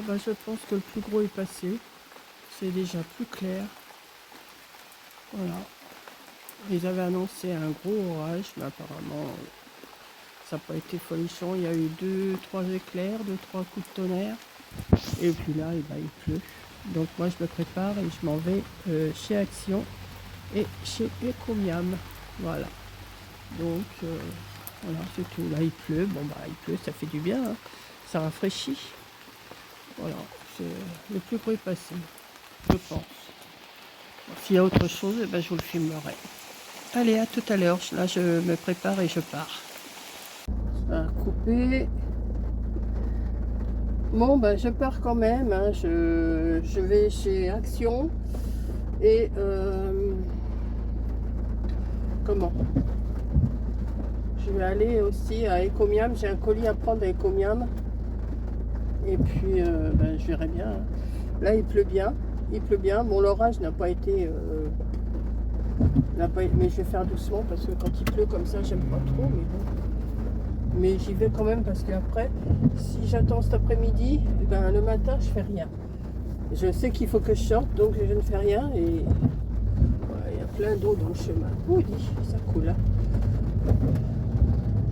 bah, je pense que le plus gros est passé. C'est déjà plus clair. Voilà. Ils avaient annoncé un gros orage, mais apparemment, ça n'a pas été folichon. Il y a eu 2-3 éclairs, 2-3 coups de tonnerre. Et puis là, eh ben, il pleut. Donc moi, je me prépare et je m'en vais chez Action et chez Ecomiam. Voilà. Donc, voilà, c'est tout. Là, il pleut. Bon, bah, il pleut, ça fait du bien. Hein. Ça rafraîchit. Voilà. Le plus gros est passé, je pense. S'il y a autre chose, eh ben, je vous le filmerai. Allez, à tout à l'heure. Là, je me prépare et je pars. Couper. Bon, ben, je pars quand même. Hein. Je vais chez Action. Et comment je vais aller aussi à Ecomiam. J'ai un colis à prendre à Ecomiam. Et puis, ben, je verrai bien. Hein. Là, il pleut bien. Il pleut bien. Bon, l'orage n'a pas été... mais je vais faire doucement parce que quand il pleut comme ça, j'aime pas trop. Mais bon. Mais j'y vais quand même parce qu'après, si j'attends cet après-midi, ben, le matin, je fais rien. Je sais qu'il faut que je sorte, donc je ne fais rien. Et voilà, il y a plein d'eau dans le chemin. Ouh, ça coule. Hein.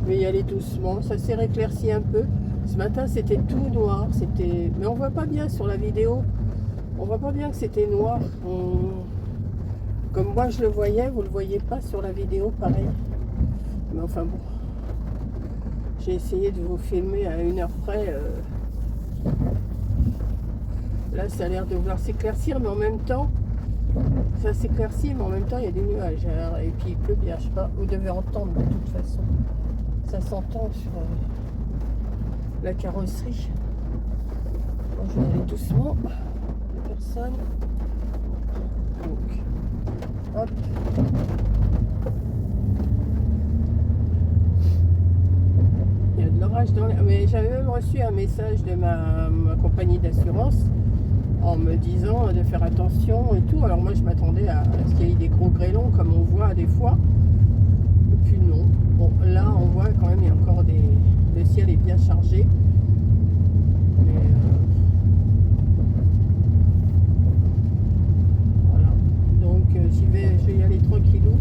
Je vais y aller doucement. Ça s'est éclairci un peu. Ce matin, c'était tout noir. Mais on voit pas bien sur la vidéo. On voit pas bien que c'était noir. Comme moi, je le voyais, vous le voyez pas sur la vidéo, pareil. Mais enfin bon. J'ai essayé de vous filmer à 1 heure près. Là, ça a l'air de vouloir s'éclaircir, mais en même temps, ça s'éclaircit, mais en même temps, il y a des nuages. Alors, et puis, il pleut bien, je sais pas. Vous devez entendre de toute façon. Ça s'entend sur la carrosserie. Bon, je vais aller doucement. Personne. Donc, hop. Il y a de l'orage dans l'air. Mais j'avais même reçu un message de ma compagnie d'assurance en me disant de faire attention et tout. Alors moi, je m'attendais à ce qu'il y ait des gros grêlons comme on voit des fois. Et puis non. Bon, là, on voit quand même, il y a encore le ciel est bien chargé. Mais voilà. Donc, je vais y aller tranquillou.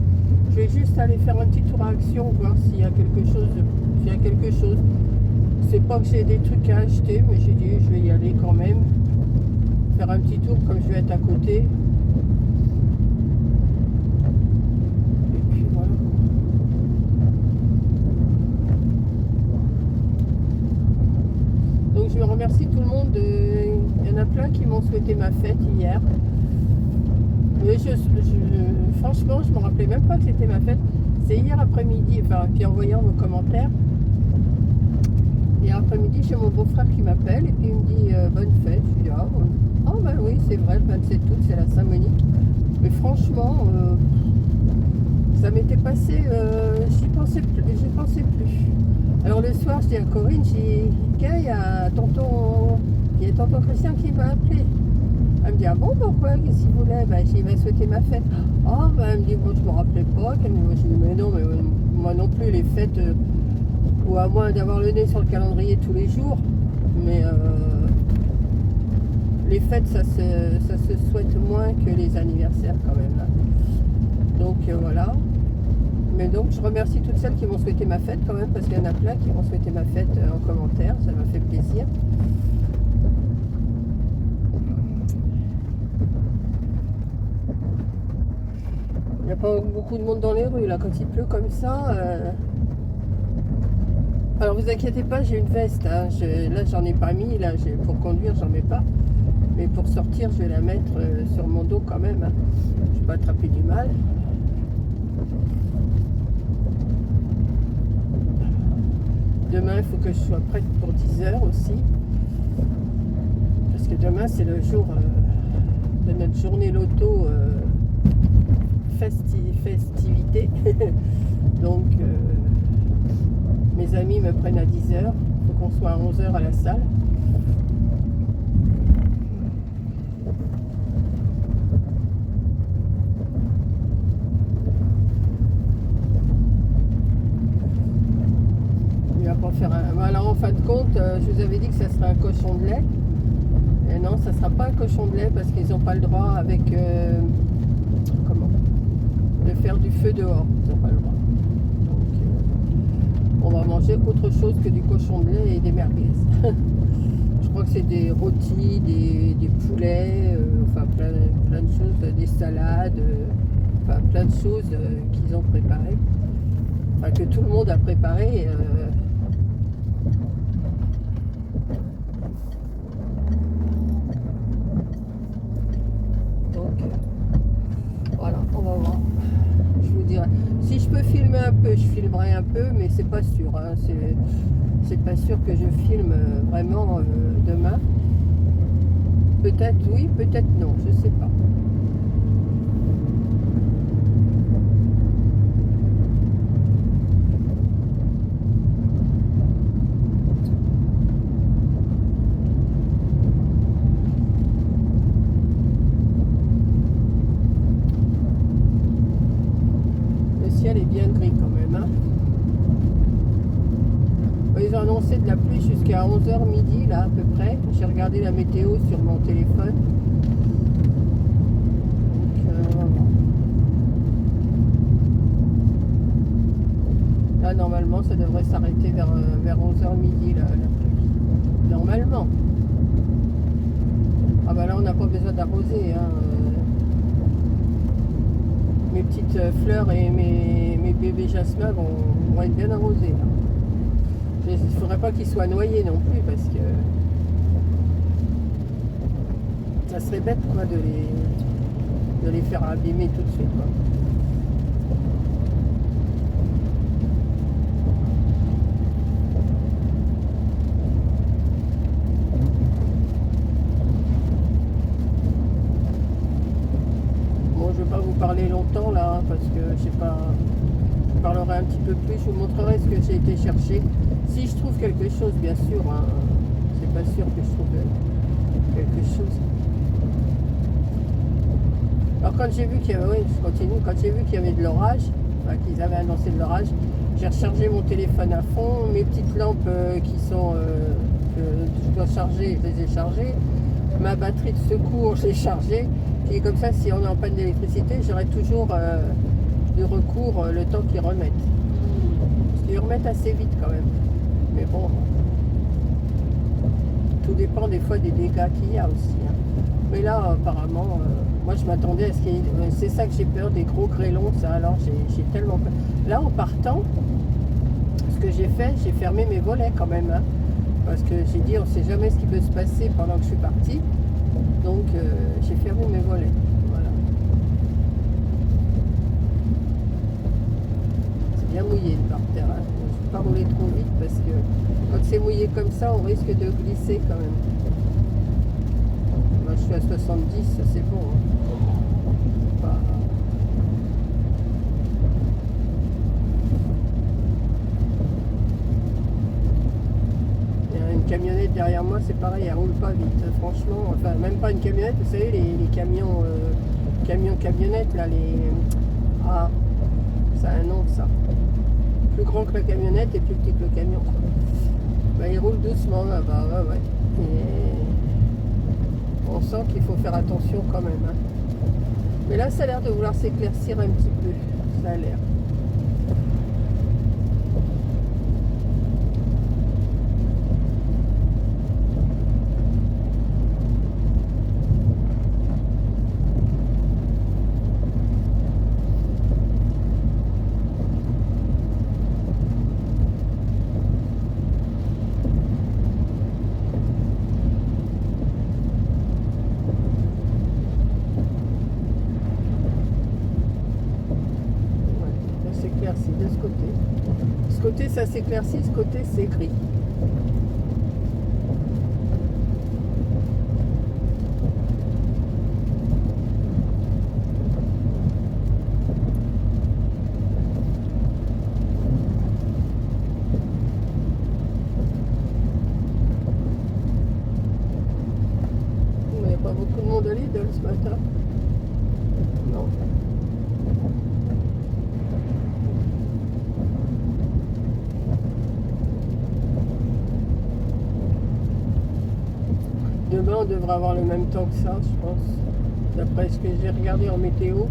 Je vais juste aller faire un petit tour à Action, voir s'il y a quelque chose. C'est pas que j'ai des trucs à acheter, mais j'ai dit je vais y aller quand même. Faire un petit tour comme je vais être à côté. Et puis voilà. Donc je remercie tout le monde. Il y en a plein qui m'ont souhaité ma fête hier. Mais franchement, je ne me rappelais même pas que c'était ma fête. C'est hier après-midi, enfin, puis en voyant vos commentaires. Hier après-midi, j'ai mon beau-frère qui m'appelle et puis il me dit bonne fête. Je dis ah ben oui, c'est vrai, le 27 août, c'est la Saint-Monique. Mais franchement, ça m'était passé, j'y pensais plus. Alors le soir, je dis à Corinne, il y a tonton Christian qui m'a appelé. Elle me dit ah bon, pourquoi, qu'est-ce qu'il voulait? Ben, il m'a souhaité ma fête. Ah ben, elle me dit bon, je me rappelais pas. J'ai dit mais non, mais moi non plus, les fêtes, ou à moins d'avoir le nez sur le calendrier tous les jours. Mais les fêtes, ça se souhaite moins que les anniversaires quand même. Là. Donc voilà. Mais donc je remercie toutes celles qui m'ont souhaité ma fête quand même, parce qu'il y en a plein qui m'ont souhaité ma fête en commentaire. Ça m'a fait plaisir. Il n'y a pas beaucoup de monde dans les rues là quand il pleut comme ça. Alors vous inquiétez pas, j'ai une veste. Hein. Là j'en ai pas mis. Là pour conduire j'en mets pas. Mais pour sortir je vais la mettre sur mon dos quand même. Hein. Je vais pas attraper du mal. Demain il faut que je sois prête pour 10h aussi. Parce que demain c'est le jour de notre journée loto. Festivité. Donc mes amis me prennent à 10h. Il faut qu'on soit à 11h à la salle. Il va pas faire un... Voilà, en fin de compte, je vous avais dit que ça serait un cochon de lait. ça sera pas un cochon de lait parce qu'ils n'ont pas le droit avec comment de faire du feu dehors. Ils n'ont pas le droit. Donc on va manger autre chose que du cochon de lait et des merguez. Je crois que c'est des rôtis, des poulets, enfin plein de choses, des salades, enfin plein de choses qu'ils ont préparées. Enfin que tout le monde a préparé. Donc voilà, on va voir. Je vous dirai. Si je peux filmer un peu, je filmerai un peu, mais c'est pas sûr. Hein. C'est pas sûr que je filme vraiment demain. Peut-être oui, peut-être non, je sais pas. Le ciel est bien gris quand même. Hein. Ils ont annoncé de la pluie jusqu'à 11h midi, là, à peu près. J'ai regardé la météo sur mon téléphone. Donc, on va voir. Là, normalement, ça devrait s'arrêter vers 11h midi, la pluie. Normalement. Ah bah là, on n'a pas besoin d'arroser. Hein. Mes petites fleurs et mes bébés jasmin vont être bien arrosés. Là. Il ne faudrait pas qu'ils soient noyés non plus parce que ça serait bête quoi, de les faire abîmer tout de suite. Quoi. Bon, je ne vais pas vous parler longtemps là parce que je sais pas. Je parlerai un petit peu plus, je vous montrerai ce que j'ai été chercher. Si je trouve quelque chose, bien sûr, hein, c'est pas sûr que je trouve quelque chose. Alors quand j'ai vu qu'il y avait, oui, je continue, quand j'ai vu qu'il y avait de l'orage, enfin, qu'ils avaient annoncé de l'orage, j'ai rechargé mon téléphone à fond, mes petites lampes qui sont que je dois charger, je les ai chargées, ma batterie de secours, je l'ai chargée, et comme ça, si on est en panne d'électricité, j'aurai toujours du recours le temps qu'ils remettent. Parce qu'ils remettent assez vite quand même. Mais bon, tout dépend des fois des dégâts qu'il y a aussi. Hein. Mais là, apparemment, moi je m'attendais à ce qu'il y ait... C'est ça que j'ai peur, des gros grêlons, ça. Alors j'ai tellement peur. Là, en partant, ce que j'ai fait, j'ai fermé mes volets quand même. Hein, parce que j'ai dit, on ne sait jamais ce qui peut se passer pendant que je suis partie. Donc, j'ai fermé mes volets. Voilà. C'est bien mouillé par terre. Hein. Je ne vais pas rouler trop vite parce que quand c'est mouillé comme ça, on risque de glisser quand même. Moi, je suis à 70, c'est bon. Hein. Pas... Il y a une camionnette derrière moi, c'est pareil, elle roule pas vite. Franchement, enfin, même pas une camionnette, vous savez, les camions, camionnettes, là, les... Ah, ça a un nom, ça. Plus grand que la camionnette et plus petit que le camion. Ben, il roule doucement là-bas, ouais. Et on sent qu'il faut faire attention quand même. Hein. Mais là, ça a l'air de vouloir s'éclaircir un petit peu. Ça a l'air. De ce côté. Ce côté ça s'éclaircit, ce côté c'est gris. Il n'y a pas beaucoup de monde à Lidl ce matin. Non. Demain, on devrait avoir le même temps que ça, je pense. D'après ce que j'ai regardé en météo.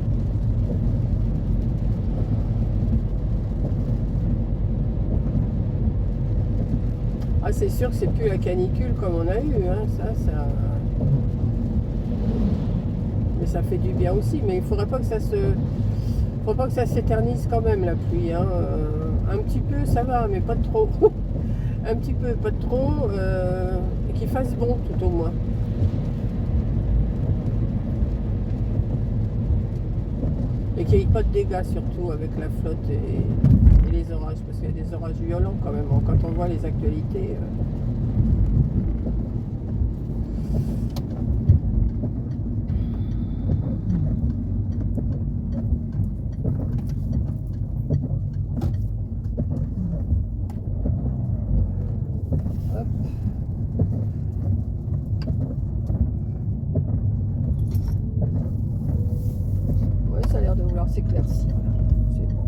Ah, c'est sûr que c'est plus la canicule comme on a eu, hein. Ça... Mais ça fait du bien aussi. Mais il faudrait pas que ça se... Faut pas que ça s'éternise quand même, la pluie, hein. Un petit peu, ça va, mais pas trop. Un petit peu, pas trop. Et qu'il fasse bon, tout au moins. Et qu'il n'y ait pas de dégâts, surtout avec la flotte et les orages. Parce qu'il y a des orages violents quand même, hein, quand on voit les actualités. Hop. Ouais, ça a l'air de vouloir s'éclaircir. C'est bon.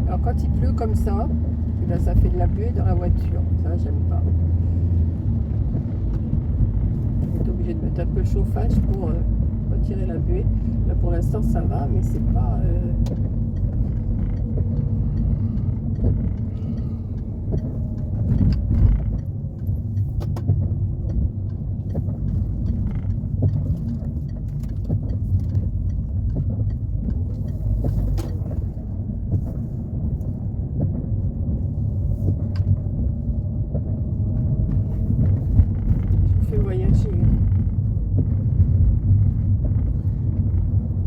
Alors quand il pleut comme ça, eh ben, ça fait de la buée dans la voiture. Ça, j'aime pas. On est obligé de mettre un peu le chauffage pour retirer la buée. Là pour l'instant ça va, mais c'est pas... voyager.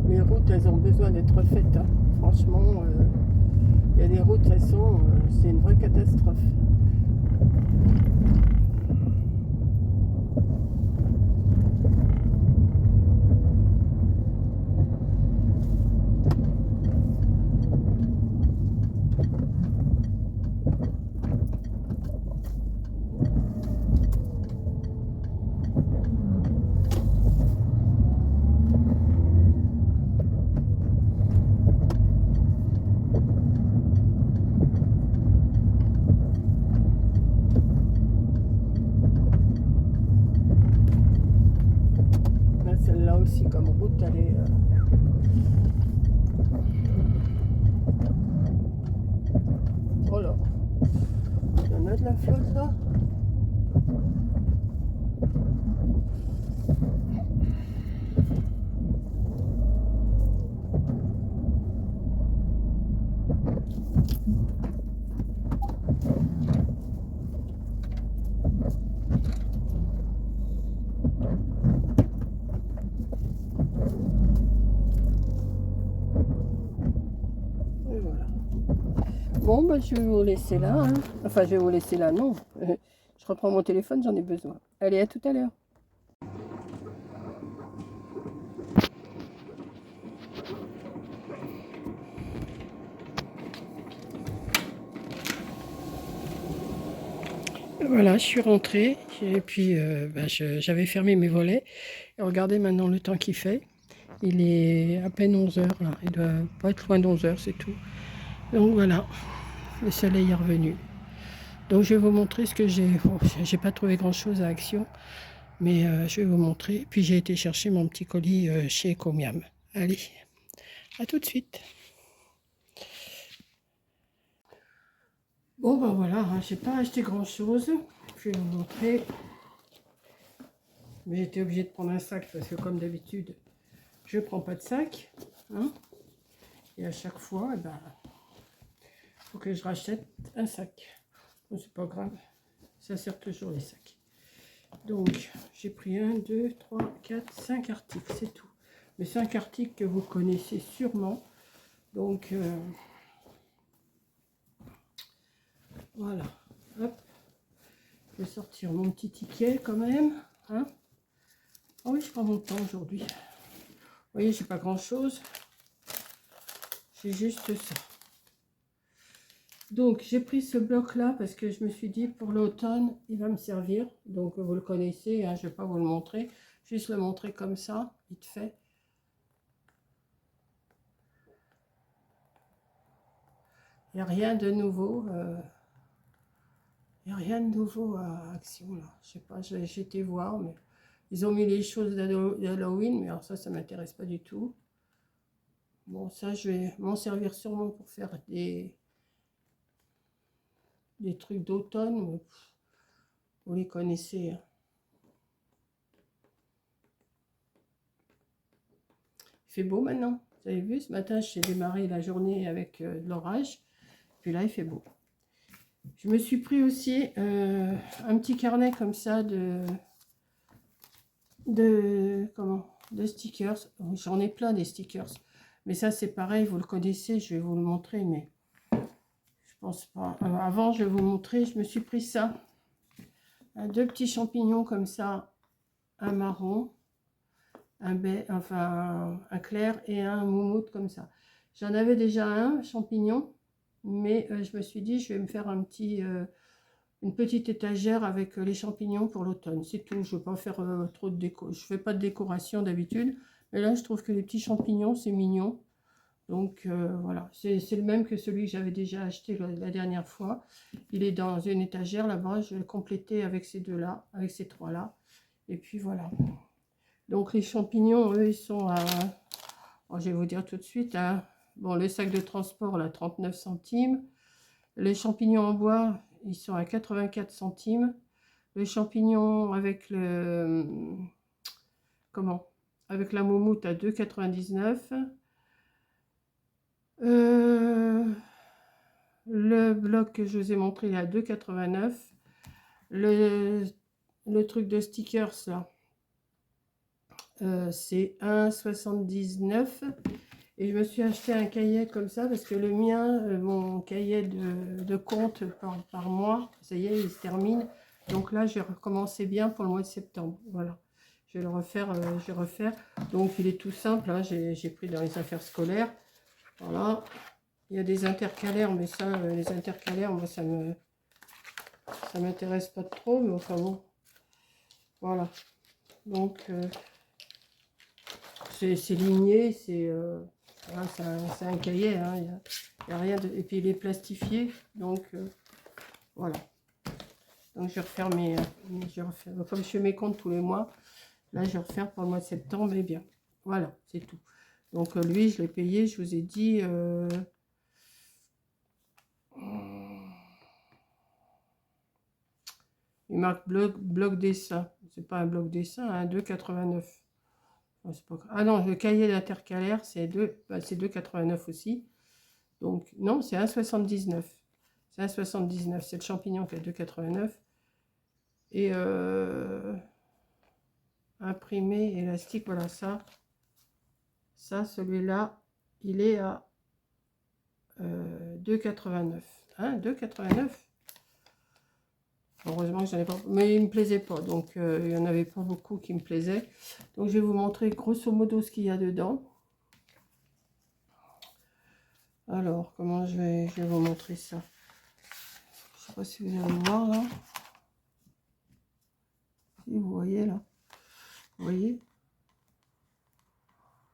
Les routes, elles ont besoin d'être faites, hein. Franchement, il y a des routes, elles sont, c'est une vraie catastrophe. Celle-là aussi, comme route, elle est... Oh là, il y en a de la flotte là. Et voilà. Bon, bah, je vais vous laisser là, hein. Enfin, je vais vous laisser là, non. Je reprends mon téléphone, j'en ai besoin. Allez, à tout à l'heure. Voilà, je suis rentrée et puis j'avais fermé mes volets. Et regardez maintenant le temps qu'il fait. Il est à peine 11 h là. Il doit pas être loin d'11 h, c'est tout. Donc voilà, le soleil est revenu. Donc je vais vous montrer ce que j'ai. Bon, j'ai pas trouvé grand chose à Action. Mais je vais vous montrer. Puis j'ai été chercher mon petit colis chez Ecomiam. Allez, à tout de suite. Bon ben voilà, hein, j'ai pas acheté grand chose. Je vais vous montrer. Mais j'étais obligée de prendre un sac parce que comme d'habitude, je prends pas de sac. Hein, et à chaque fois, eh ben, faut que je rachète un sac. Bon, c'est pas grave, ça sert toujours les sacs. Donc j'ai pris 1, 2, 3, 4, 5 articles, c'est tout. Mais 5 articles que vous connaissez sûrement. Donc voilà. Hop. Je vais sortir mon petit ticket quand même. Hein. Oh oui, je prends mon temps aujourd'hui. Vous voyez, j'ai pas grand chose. J'ai juste ça. Donc j'ai pris ce bloc là parce que je me suis dit pour l'automne il va me servir. Donc vous le connaissez, hein, je ne vais pas vous le montrer. Juste le montrer comme ça, vite fait. Il n'y a rien de nouveau. Il n'y a rien de nouveau à Action là. Je sais pas, j'ai été voir, mais ils ont mis les choses d'Halloween, mais alors ça m'intéresse pas du tout. Bon, ça je vais m'en servir sûrement pour faire des trucs d'automne, mais vous les connaissez. Hein. Il fait beau maintenant. Vous avez vu, ce matin, j'ai démarré la journée avec de l'orage. Puis là, il fait beau. Je me suis pris aussi un petit carnet comme ça de stickers. J'en ai plein des stickers. Mais ça, c'est pareil, vous le connaissez, je vais vous le montrer, mais je pense pas. Avant, je vais vous montrer, je me suis pris ça. Deux petits champignons comme ça, un marron, un clair et un moumoute comme ça. J'en avais déjà un champignon, mais je me suis dit je vais me faire une petite étagère avec les champignons pour l'automne. C'est tout, je ne vais pas faire trop de déco. Je fais pas de décoration d'habitude, mais là je trouve que les petits champignons c'est mignon. Donc voilà, c'est le même que celui que j'avais déjà acheté la dernière fois. Il est dans une étagère là-bas, je vais le compléter avec ces deux là, avec ces trois là. Et puis voilà. Donc les champignons, eux, ils sont à... Bon, je vais vous dire tout de suite. Hein. Bon, le sac de transport, là, 39 centimes. Les champignons en bois, ils sont à 84 centimes. Les champignons avec le... Comment? Avec la moumoute à 2,99. Le bloc que je vous ai montré, il est à 2,89. Le truc de stickers, là, c'est 1,79. Et je me suis acheté un cahier comme ça parce que le mien, mon cahier de compte par mois, ça y est, il se termine. Donc là, je vais recommencer bien pour le mois de septembre. Voilà, je vais le refaire. Je vais refaire. Donc il est tout simple. Hein, j'ai pris dans les affaires scolaires. Voilà. Il y a des intercalaires, mais ça, les intercalaires, moi, ça m'intéresse pas trop. Mais enfin bon, voilà. Donc c'est ligné, c'est un cahier, hein, y a rien de... Et puis il est plastifié, donc voilà. Donc je vais refaire comme je fais mes comptes tous les mois, là je vais refaire pour le mois de septembre, et bien, voilà, c'est tout. Donc lui, je l'ai payé, je vous ai dit, il marque bloc dessin, c'est pas un bloc dessin, hein, 2,89. Ah non, le cahier d'intercalaire, c'est 2,89 aussi. Donc, non, c'est 1,79. C'est 1,79. C'est le champignon qui est 2,89. Et imprimé, élastique, voilà ça. Ça, celui-là, il est à 2,89. Hein, 2,89. Heureusement que j'en ai pas, mais il me plaisait pas, donc il y en avait pas beaucoup qui me plaisaient. Donc je vais vous montrer grosso modo ce qu'il y a dedans. Alors comment je vais vous montrer ça. Je sais pas si vous allez voir là. Si vous voyez là, vous voyez.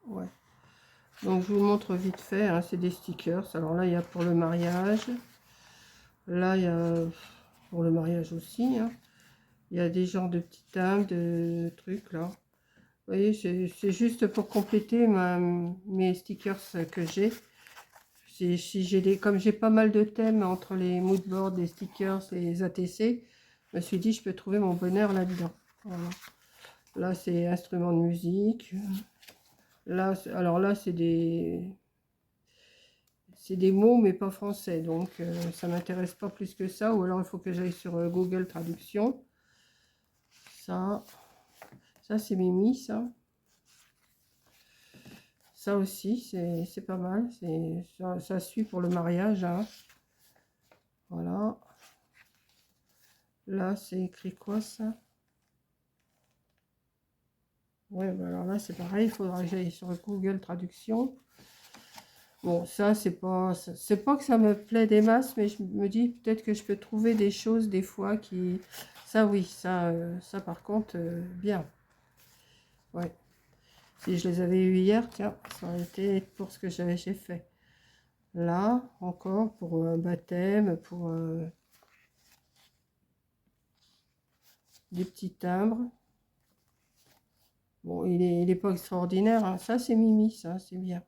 Ouais. Donc je vous montre vite fait. Hein, c'est des stickers. Alors là il y a pour le mariage. Là il y a pour le mariage aussi. Hein. Il y a des genres de petits timbres, de trucs là. Vous voyez, c'est juste pour compléter mes stickers que j'ai. Si j'ai comme j'ai pas mal de thèmes entre les moodboards, les stickers, les ATC, je me suis dit je peux trouver mon bonheur là-dedans. Voilà. Là c'est instruments de musique. Là, alors là c'est des mots mais pas français, donc ça m'intéresse pas plus que ça. Ou alors il faut que j'aille sur Google Traduction. Ça c'est Mimi, ça. Ça aussi, c'est pas mal. Ça suit pour le mariage. Hein. Voilà. Là, c'est écrit quoi, ça? Ouais, bah alors là, c'est pareil. Il faudra que j'aille sur Google Traduction. Bon, ça, c'est pas que ça me plaît des masses, mais je me dis peut-être que je peux trouver des choses, des fois, qui... Ça, oui, ça par contre, bien. Ouais. Si je les avais eu hier, tiens, ça aurait été pour ce que j'ai fait. Là, encore, pour un baptême, pour des petits timbres. Bon, il est pas extraordinaire. Hein. Ça, c'est Mimi, ça, c'est bien.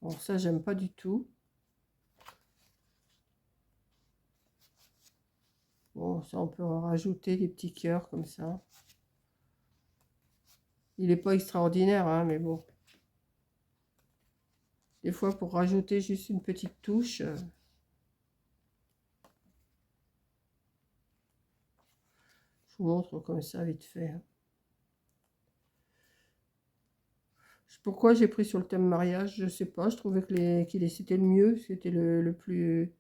Bon, ça, j'aime pas du tout. Bon, ça, on peut en rajouter des petits cœurs comme ça. Il est pas extraordinaire, hein, mais bon. Des fois, pour rajouter juste une petite touche. Je vous montre comme ça, vite fait. Pourquoi j'ai pris sur le thème mariage, je sais pas. Je trouvais que c'était le mieux, c'était le plus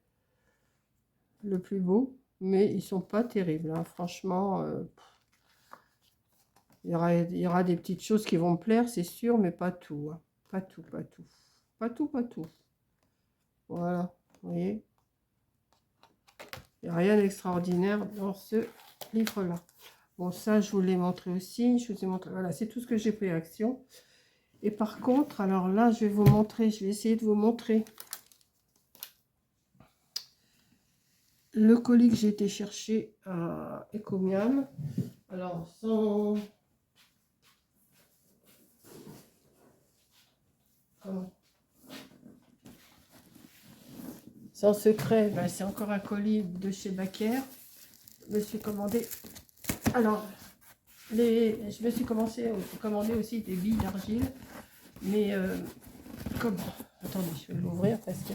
beau. Mais ils sont pas terribles, hein. Franchement. Il y aura des petites choses qui vont me plaire, c'est sûr, mais pas tout. Hein. Pas tout, pas tout. Pas tout, pas tout. Voilà, vous voyez. Il n'y a rien d'extraordinaire dans ce livre-là. Bon, ça, je vous l'ai montré aussi. Je vous ai montré, voilà, c'est tout ce que j'ai pris action. Et par contre, alors là, je vais vous montrer, je vais essayer de vous montrer le colis que j'ai été chercher à Ecomiam. Alors, sans secret, ben, c'est encore un colis de chez Baker. Je me suis commandé. Alors, je me suis commandé aussi des billes d'argile. Mais comment? Attendez, je vais l'ouvrir parce que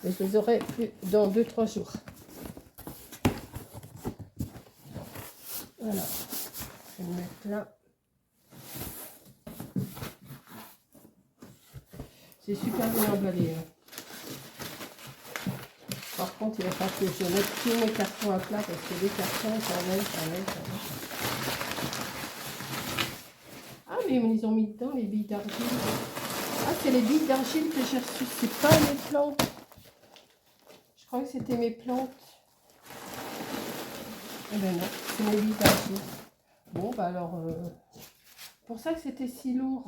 je les aurai plus dans 2-3 jours. Voilà. Je vais le mettre là. C'est super bien emballé. Hein. Par contre, il va falloir que je mette tous mes cartons à plat parce que les cartons, ça enlève. Ah, mais ils ont mis dedans les billes d'argile. Ah, c'est les billes d'argile que j'ai reçues. C'est pas mes plantes. Je crois que c'était mes plantes. Eh ben non, c'est mes billes d'argile. Bon, bah alors, pour ça que c'était si lourd.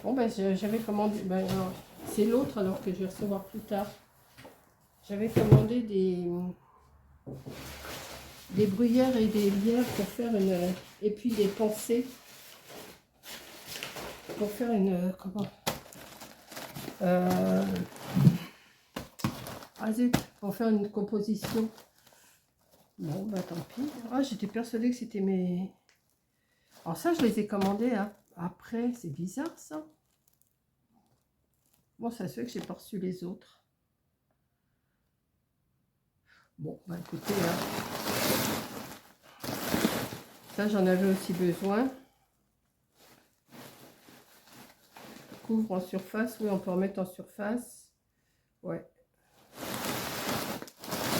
Bon, ben j'avais commandé, ben, c'est l'autre alors que je vais recevoir plus tard. J'avais commandé des bruyères et des bières pour faire une, et puis des pensées pour faire une, comment, zut, pour faire une composition. Bon, bah tant pis. Ah, j'étais persuadée que c'était mes... Alors ça, je les ai commandés hein. Après. C'est bizarre, ça. Bon, ça se fait que j'ai pas reçu les autres. Bon, bah écoutez, hein. Ça, j'en avais aussi besoin. Couvre en surface. Oui, on peut en mettre en surface. Ouais.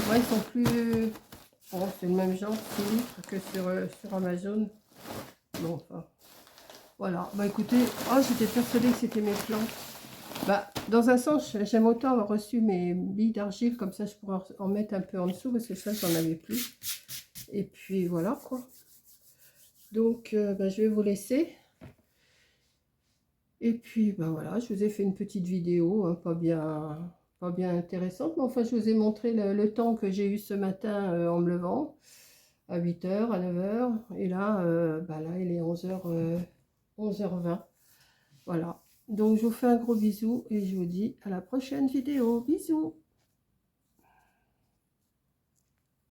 Ouais, ils sont plus... Bon, c'est le même genre, 6 litres que sur Amazon. Bon, enfin... Voilà, bah écoutez, oh j'étais persuadée que c'était mes plantes. Bah, dans un sens, j'aime autant avoir reçu mes billes d'argile, comme ça je pourrais en mettre un peu en dessous, parce que ça, j'en avais plus. Et puis voilà, quoi. Donc, bah, je vais vous laisser. Et puis, ben voilà, je vous ai fait une petite vidéo, hein, pas bien intéressante, mais enfin, je vous ai montré le temps que j'ai eu ce matin en me levant, à 8 h, à 9 h. Et là, bah là, il est 11 h, 11 h 20. Voilà. Donc, je vous fais un gros bisou et je vous dis à la prochaine vidéo. Bisous!